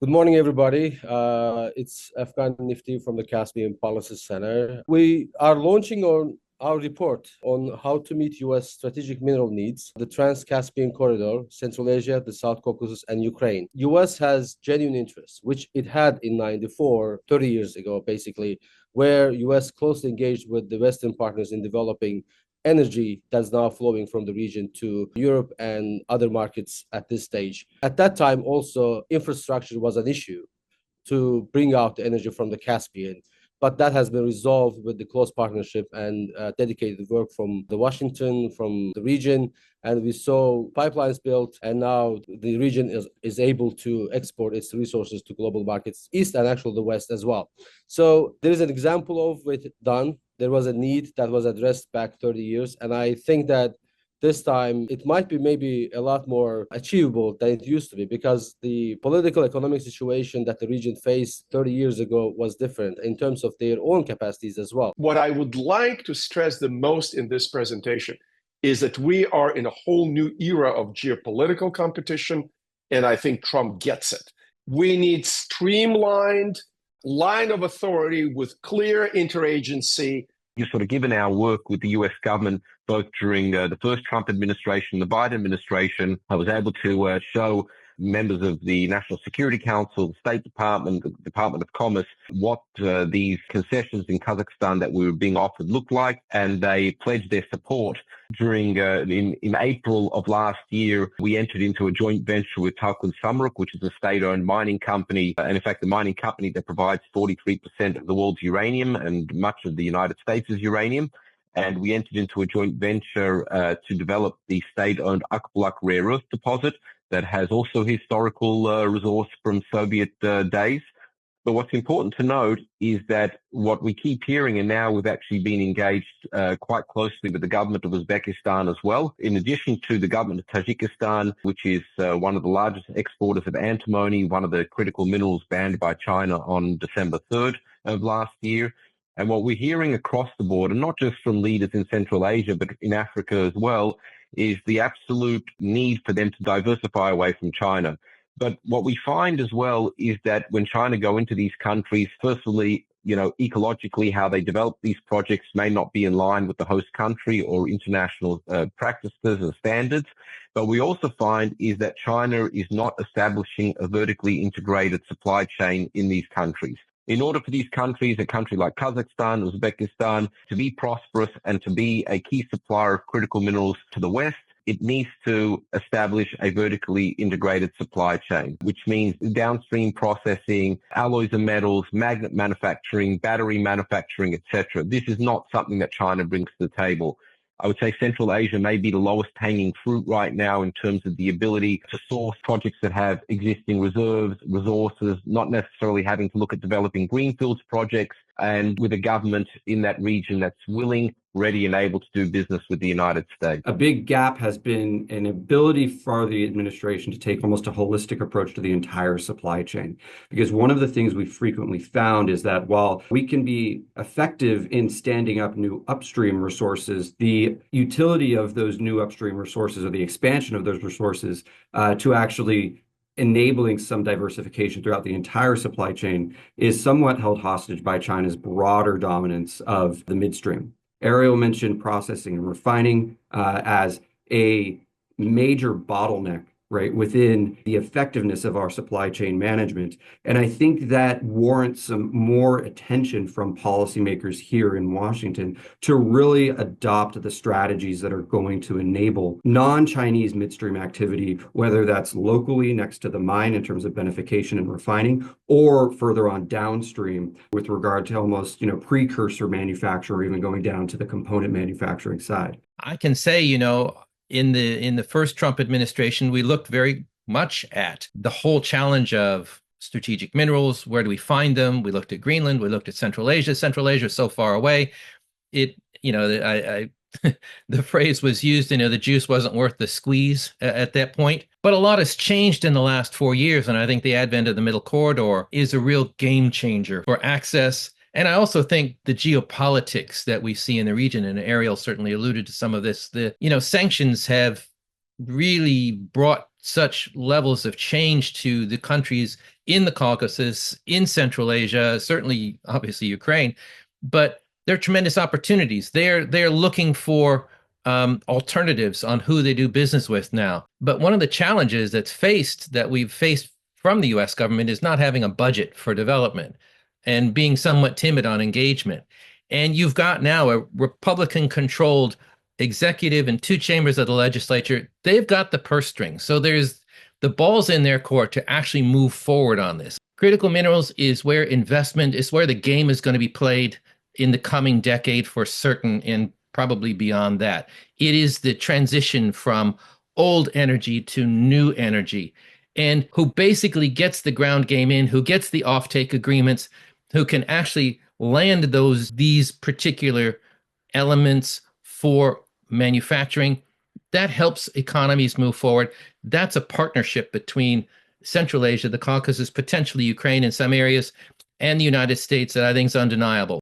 Good morning, everybody. It's Afghan Nifty from the Caspian Policy Center. We are launching on our report on how to meet U.S. strategic mineral needs, the Trans-Caspian corridor, Central Asia, the South Caucasus, and Ukraine. U.S. has genuine interests, which it had in 94, 30 years ago, basically, where U.S. closely engaged with the Western partners in developing energy that's now flowing from the region to Europe and other markets at this stage. At that time, also, infrastructure was an issue to bring out the energy from the Caspian. But that has been resolved with the close partnership and dedicated work from the Washington, from the region. And we saw pipelines built, and now the region is able to export its resources to global markets, east and actually the west as well. So there is an example of it done. There was a need that was addressed back 30 years. And I think that this time it might be maybe a lot more achievable than it used to be because the political economic situation that the region faced 30 years ago was different in terms of their own capacities as well. What I would like to stress the most in this presentation is that we are in a whole new era of geopolitical competition, and I think Trump gets it. We need streamlined line of authority with clear interagency. You've sort of given our work with the US government, both during the first Trump administration, the Biden administration. I was able to show members of the National Security Council, the State Department, the Department of Commerce, what these concessions in Kazakhstan that we were being offered looked like, and they pledged their support. During in April of last year, we entered into a joint venture with Talcon Samruk, which is a state-owned mining company, and in fact, the mining company that provides 43% of the world's uranium and much of the United States' uranium. And we entered into a joint venture to develop the state-owned Akbulak rare earth deposit that has also historical resource from Soviet days. But what's important to note is that what we keep hearing, and now we've actually been engaged quite closely with the government of Uzbekistan as well, in addition to the government of Tajikistan, which is one of the largest exporters of antimony, one of the critical minerals banned by China on December 3rd of last year. And what we're hearing across the board, and not just from leaders in Central Asia, but in Africa as well, is the absolute need for them to diversify away from China. But what we find as well is that when China go into these countries, firstly, ecologically, how they develop these projects may not be in line with the host country or international practices and standards. But we also find is that China is not establishing a vertically integrated supply chain in these countries. In order for these countries, a country like Kazakhstan, Uzbekistan, to be prosperous and to be a key supplier of critical minerals to the West, it needs to establish a vertically integrated supply chain, which means downstream processing, alloys and metals, magnet manufacturing, battery manufacturing, etc. This is not something that China brings to the table. I would say Central Asia may be the lowest hanging fruit right now in terms of the ability to source projects that have existing reserves, resources, not necessarily having to look at developing greenfields projects, and with a government in that region that's willing, ready, and able to do business with the United States. A big gap has been an ability for the administration to take almost a holistic approach to the entire supply chain. Because one of the things we frequently found is that while we can be effective in standing up new upstream resources, the utility of those new upstream resources or the expansion of those resources to actually enabling some diversification throughout the entire supply chain is somewhat held hostage by China's broader dominance of the midstream. Ariel mentioned processing and refining as a major bottleneck, right, within the effectiveness of our supply chain management. And I think that warrants some more attention from policymakers here in Washington to really adopt the strategies that are going to enable non-Chinese midstream activity, whether that's locally next to the mine in terms of beneficiation and refining, or further on downstream with regard to almost, precursor manufacture, or even going down to the component manufacturing side. I can say, in the first Trump administration, we looked very much at the whole challenge of strategic minerals. Where do we find them? We looked at Greenland. We looked at Central Asia. Central Asia is so far away. The phrase was used, the juice wasn't worth the squeeze at that point. But a lot has changed in the last 4 years. And I think the advent of the Middle Corridor is a real game changer for access. And I also think the geopolitics that we see in the region, and Ariel certainly alluded to some of this, sanctions have really brought such levels of change to the countries in the Caucasus, in Central Asia, certainly, obviously, Ukraine, but there are tremendous opportunities. They're looking for alternatives on who they do business with now. But one of the challenges that we've faced from the U.S. government is not having a budget for development and being somewhat timid on engagement. And you've got now a Republican-controlled executive and two chambers of the legislature. They've got the purse strings. So there's the ball's in their court to actually move forward on this. Critical minerals is where investment is, where the game is going to be played in the coming decade for certain, and probably beyond that. It is the transition from old energy to new energy, and who basically gets the ground game in, who gets the offtake agreements, who can actually land these particular elements for manufacturing. That helps economies move forward. That's a partnership between Central Asia, the Caucasus, potentially Ukraine in some areas, and the United States that I think is undeniable.